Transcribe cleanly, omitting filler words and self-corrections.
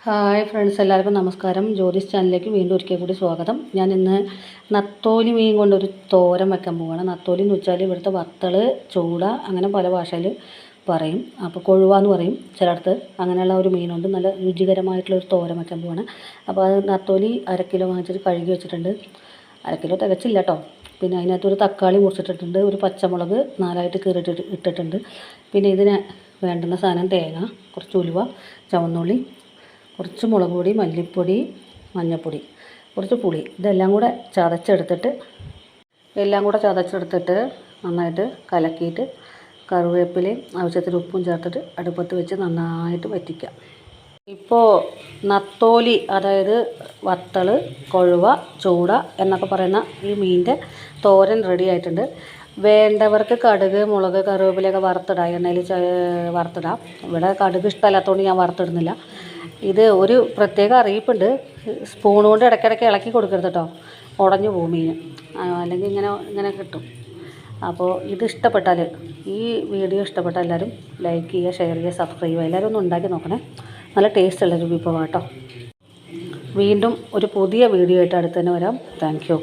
Hi friends, എല്ലാവർക്കും നമസ്കാരം. ജ്യോതിസ് ചാനലിലേക്ക് വീണ്ടും ഒരിക്കൽ കൂടി സ്വാഗതം. ഞാൻ ഇന്ന് നത്തോലി മീൻ കൊണ്ടൊരു തോരൻ വെക്കാൻ പോവുകയാണ്. നത്തോലി എന്ന് വെച്ചാൽ ഇവിടുത്തെ വത്തൾ, ചൂട, അങ്ങനെ പല ഭാഷയിൽ പറയും. അപ്പോൾ കൊഴുവ എന്ന് പറയും ചിലയിടത്ത്. അങ്ങനെയുള്ള ഒരു മീനുണ്ട്. നല്ല രുചികരമായിട്ടുള്ളൊരു തോരൻ വെക്കാൻ പോവുകയാണ്. അപ്പോൾ അത് നത്തോലി 1/2 കിലോ വാങ്ങിച്ചിട്ട് കഴുകി വെച്ചിട്ടുണ്ട്. 1/2 കിലോ തികച്ചില്ല കേട്ടോ. പിന്നെ അതിനകത്തൊരു തക്കാളി മുറിച്ചിട്ടിട്ടുണ്ട്, ഒരു പച്ചമുളക് 4ആയിട്ട് കീറിയിട്ട് ഇട്ടിട്ടുണ്ട്. പിന്നെ ഇതിന് വേണ്ടുന്ന സാധനം തേങ്ങ, കുറച്ച് ഉലുവ, ചുവന്നുള്ളി, കുറച്ച് മുളക് പൊടി, മല്ലിപ്പൊടി, മഞ്ഞൾപ്പൊടി, കുറച്ച് പുളി. ഇതെല്ലാം കൂടെ ചതച്ചെടുത്തിട്ട് നന്നായിട്ട് കലക്കിയിട്ട് കറിവേപ്പിലയും ആവശ്യത്തിന് ഉപ്പും ചേർത്തിട്ട് അടുപ്പത്ത് വെച്ച് നന്നായിട്ട് വറ്റിക്കാം. ഇപ്പോൾ നത്തോലി, അതായത് വത്തൾ, കൊഴുവ, ചൂട എന്നൊക്കെ പറയുന്ന ഈ മീനിൻ്റെ തോരൻ റെഡി ആയിട്ടുണ്ട്. വേണ്ടവർക്ക് കടുക്, മുളക്, കറിവേപ്പിലയൊക്കെ വറുത്തിടാം, എണ്ണയിൽ വറുത്തിടാം. ഇവിടെ കടുക് ഇഷ്ടമല്ലാത്തതുകൊണ്ട് ഞാൻ വറുത്തിടുന്നില്ല. ഇത് ഒരു പ്രത്യേക അറിയിപ്പുണ്ട്, സ്പൂൺ കൊണ്ട് ഇടയ്ക്കിടയ്ക്ക് ഇളക്കി കൊടുക്കരുത് കേട്ടോ, ഉടഞ്ഞു പോകും മീൻ. അല്ലെങ്കിൽ ഇങ്ങനെ കിട്ടും. അപ്പോൾ ഇത് ഇഷ്ടപ്പെട്ടാൽ, ഈ വീഡിയോ ഇഷ്ടപ്പെട്ടാൽ എല്ലാവരും ലൈക്ക് ചെയ്യുക, ഷെയർ ചെയ്യുക, സബ്സ്ക്രൈബ് ചെയ്യുക. എല്ലാവരും ഒന്ന് ഉണ്ടാക്കി നോക്കണേ. നല്ല ടേസ്റ്റുള്ളൊരു വിഭവം കേട്ടോ. വീണ്ടും ഒരു പുതിയ വീഡിയോ ആയിട്ട് അടുത്ത് തന്നെ വരാം. Thank you.